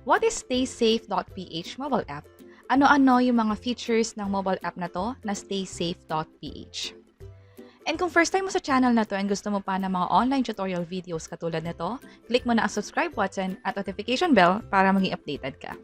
What is StaySafe.PH mobile app? Ano-ano yung mga features ng mobile app na to na StaySafe.PH? And kung first time mo sa channel na to and gusto mo pa ng mga online tutorial videos katulad nito, click mo na ang subscribe button at notification bell para maging updated ka.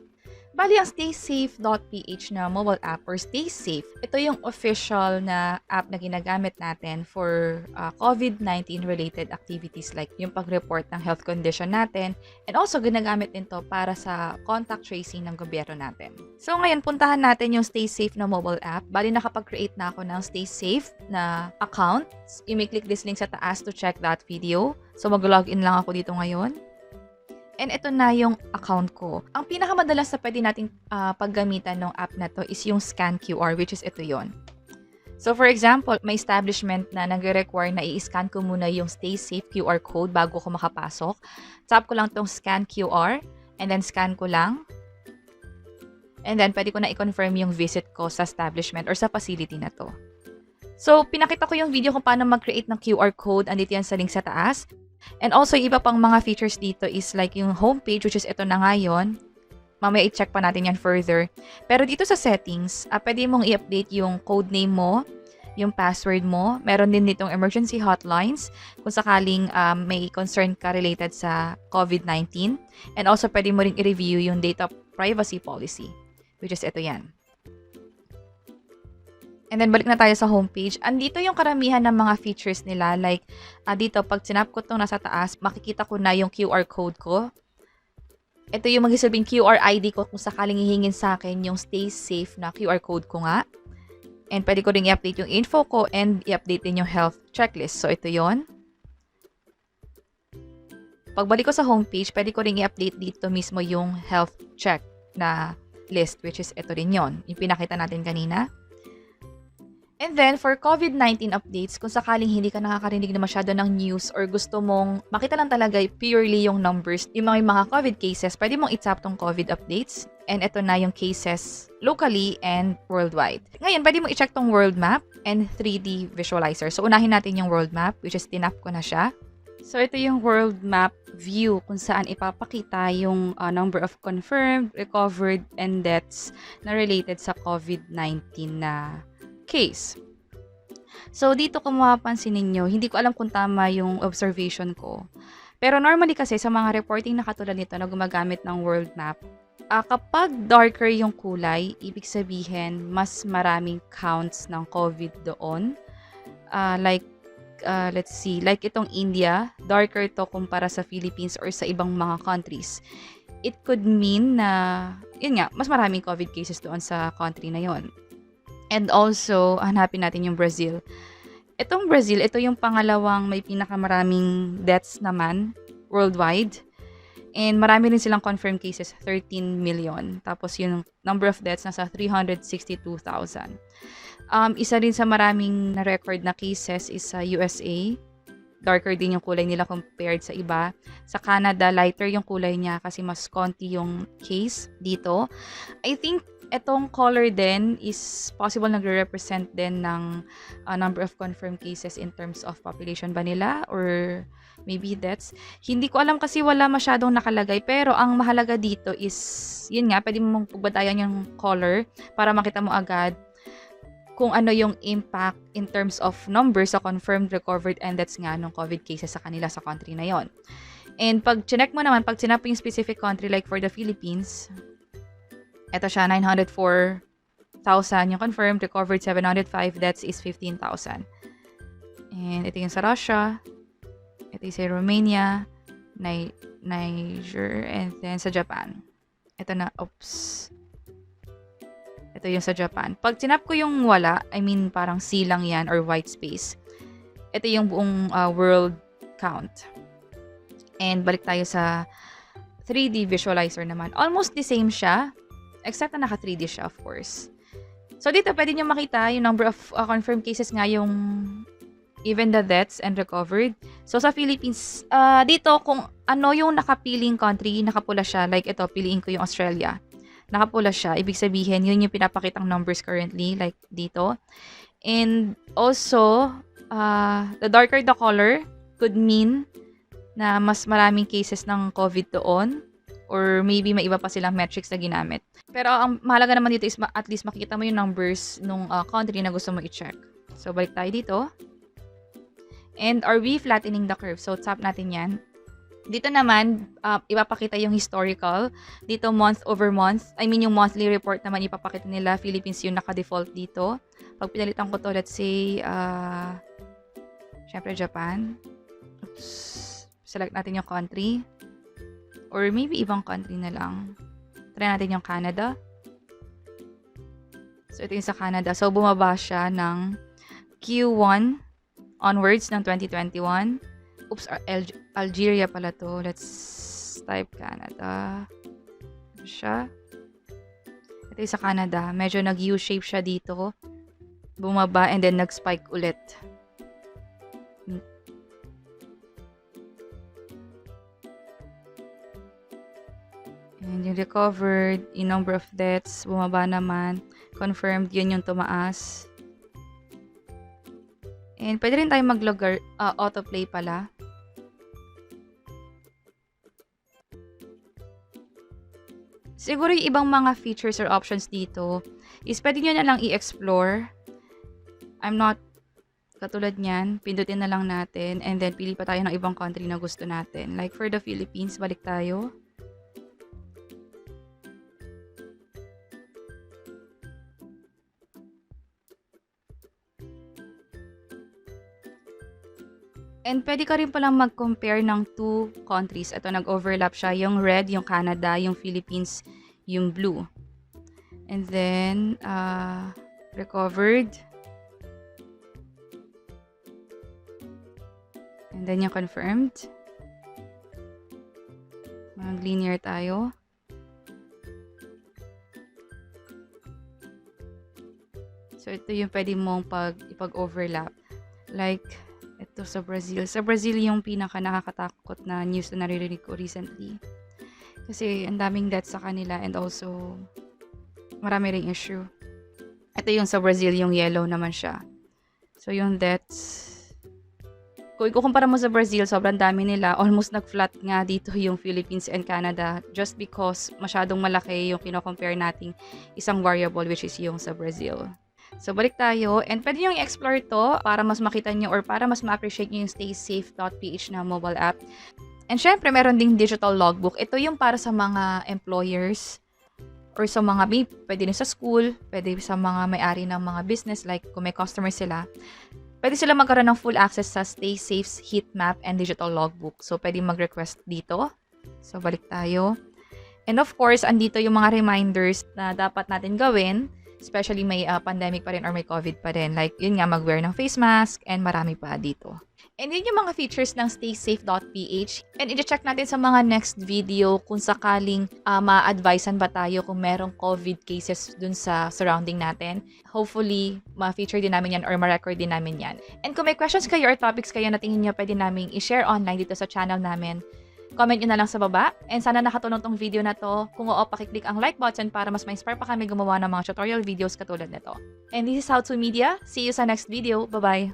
Bali, ang StaySafe.PH na mobile app or StaySafe, ito yung official na app na ginagamit natin for COVID-19 related activities like yung pag-report ng health condition natin, and also ginagamit din to para sa contact tracing ng gobyerno natin. So ngayon, puntahan natin yung StaySafe na mobile app. Bali, nakapag-create na ako ng StaySafe na account. You may click this link sa taas to check that video. So mag-login lang ako dito ngayon. And ito na yung account ko. Ang pinakamadalas na pwede nating paggamitan ng app na to is yung scan QR, which is ito yon. So for example, may establishment na nagre-require na i-scan ko muna yung StaySafe QR code bago ko makapasok. Tap ko lang tong scan QR and then scan ko lang. And then pwede ko na i-confirm yung visit ko sa establishment or sa facility na to. So pinakita ko yung video kung paano mag-create ng QR code. Andito yan sa link sa taas. And also, iba pang mga features dito is like yung homepage, which is ito na ngayon. Mamaya i-check pa natin yan further. Pero dito sa settings, pwede mong i-update yung code name mo, yung password mo. Meron din ditong emergency hotlines kung sakaling may concern ka related sa COVID-19. And also, pwede mo rin i-review yung data privacy policy, which is ito yan. And then, balik na tayo sa homepage. Andito yung karamihan ng mga features nila. Like, dito, pag sinap ko itong nasa taas, makikita ko na yung QR code ko. Ito yung magsisilbing QR ID ko kung sakaling hihingin sa akin yung StaySafe na QR code ko nga. And pwede ko rin i-update yung info ko and i-update din yung health checklist. So, ito yon. Pagbalik ko sa homepage, pwede ko rin i-update dito mismo yung health check na list, which is ito rin yon. Yung pinakita natin kanina. And then, for COVID-19 updates, kung sakaling hindi ka nakakarinig na masyado ng news or gusto mong makita lang talaga purely yung numbers, yung mga COVID cases, pwede mong i-tap tong COVID updates. And ito na yung cases locally and worldwide. Ngayon, pwede mong i-check tong world map and 3D visualizer. So, unahin natin yung world map, which is tinap ko na siya. So, ito yung world map view kung saan ipapakita yung number of confirmed, recovered, and deaths na related sa COVID-19 na case. So, dito kung mapapansin ninyo, hindi ko alam kung tama yung observation ko. Pero normally kasi sa mga reporting na katulad nito na gumagamit ng world map, kapag darker yung kulay, ibig sabihin mas maraming counts ng COVID doon. Let's see, like itong India, darker to kumpara sa Philippines or sa ibang mga countries. It could mean na, yun nga, mas maraming COVID cases doon sa country na yon. And also, hanapin natin yung Brazil. Itong Brazil, ito yung pangalawang may pinakamaraming deaths naman worldwide. And marami rin silang confirmed cases, 13 million. Tapos yung number of deaths nasa 362,000. Isa rin sa maraming na-record na cases is sa USA. Darker din yung kulay nila compared sa iba. Sa Canada, lighter yung kulay niya kasi mas konti yung case dito. I think etong color din is possible nagre-represent din ng number of confirmed cases in terms of population ba nila or maybe deaths. Hindi ko alam kasi wala masyadong nakalagay, pero ang mahalaga dito is, yun nga, pwede mong pagbatayan yung color para makita mo agad kung ano yung impact in terms of numbers sa confirmed, recovered, and deaths nga ng COVID cases sa kanila sa country na yon. And pag chinek mo naman, pag sinap yung specific country like for the Philippines, ito siya, 904,000 yung confirmed, recovered 705, deaths is 15,000. And ito yung sa Russia, ito yung sa Romania, Niger, and then sa Japan. Ito na, ito yung sa Japan. Pag sinap ko yung wala, I mean parang C lang yan or white space, ito yung buong world count. And balik tayo sa 3D visualizer naman. Almost the same siya, except na naka 3D siya, of course. So, dito, pwede nyo makita yung number of confirmed cases nga yung even the deaths and recovered. So, sa Philippines, dito, kung ano yung nakapiling country, nakapula siya. Like ito, piliin ko yung Australia. Nakapula siya. Ibig sabihin, yun yung pinapakitang numbers currently, like dito. And also, the darker the color could mean na mas maraming cases ng COVID doon or maybe may iba pa silang metrics na ginamit. Pero ang mahalaga naman dito is at least makikita mo yung numbers nung country na gusto mo i-check. So, balik tayo dito. And are we flattening the curve? So, tap natin yan. Dito naman, ipapakita yung historical. Dito, month over month. I mean, yung monthly report naman ipapakita nila. Philippines yung naka-default dito. Pag pinalitan ko to, let's say, syempre Japan. Oops. Select natin yung country. Or maybe ibang country na lang. Try natin yung Canada. So, ito yung sa Canada. So, bumaba siya ng Q1 onwards ng 2021. Oops, Algeria pala to. Let's type Canada. Ito siya. Ito yung sa Canada. Medyo nag-U-shape siya dito. Bumaba and then nag-spike ulit. And yung recovered, yung number of deaths, bumaba naman. Confirmed, yun yung tumaas. And pwede rin tayo mag-logger, autoplay pala. Siguro yung ibang mga features or options dito is pwede nyo na lang i-explore. I'm not katulad niyan. Pindutin na lang natin and then pili pa tayo ng ibang country na gusto natin. Like for the Philippines, balik tayo. And pwede ka rin palang mag-compare ng two countries. Ito, nag-overlap siya. Yung red, yung Canada, yung Philippines, yung blue. And then, recovered. And then yung confirmed. Mag-linear tayo. So, ito yung pwede mong ipag-overlap. Like, ito sa Brazil. Sa Brazil yung pinaka nakakatakot na news na naririnig ko recently. Kasi ang daming deaths sa kanila and also marami ring issue. Ito yung sa Brazil, yung yellow naman siya. So yung deaths, kung ikukumpara mo sa Brazil, sobrang dami nila. Almost nag-flat nga dito yung Philippines and Canada just because masyadong malaki yung kino-compare nating isang variable which is yung sa Brazil. So, balik tayo. And pwede nyo i-explore to para mas makita nyo or para mas ma-appreciate nyo yung StaySafe.PH na mobile app. And syempre, meron ding digital logbook. Ito yung para sa mga employers or sa mga pwede din sa school, pwede sa mga may-ari ng mga business like kung may customer sila. Pwede sila magkaroon ng full access sa StaySafe's heat map and digital logbook. So, pwede mag-request dito. So, balik tayo. And of course, andito yung mga reminders na dapat natin gawin. Especially may pandemic pa rin or may COVID pa rin. Like, yun nga, mag-wear ng face mask and marami pa dito. And yun yung mga features ng StaySafe.PH. And i-check natin sa mga next video kung sakaling ma-advisean ba tayo kung merong COVID cases dun sa surrounding natin. Hopefully, ma-feature din namin yan or ma-record din namin yan. And kung may questions kayo or topics kayo na tingin nyo pwede namin i-share online dito sa channel namin, comment nyo na lang sa baba. And sana nakatulong tong video na to. Kung oo, pakiclick ang like button para mas ma-inspire pa kami gumawa ng mga tutorial videos katulad nito. And this is How To Media. See you sa next video. Bye-bye!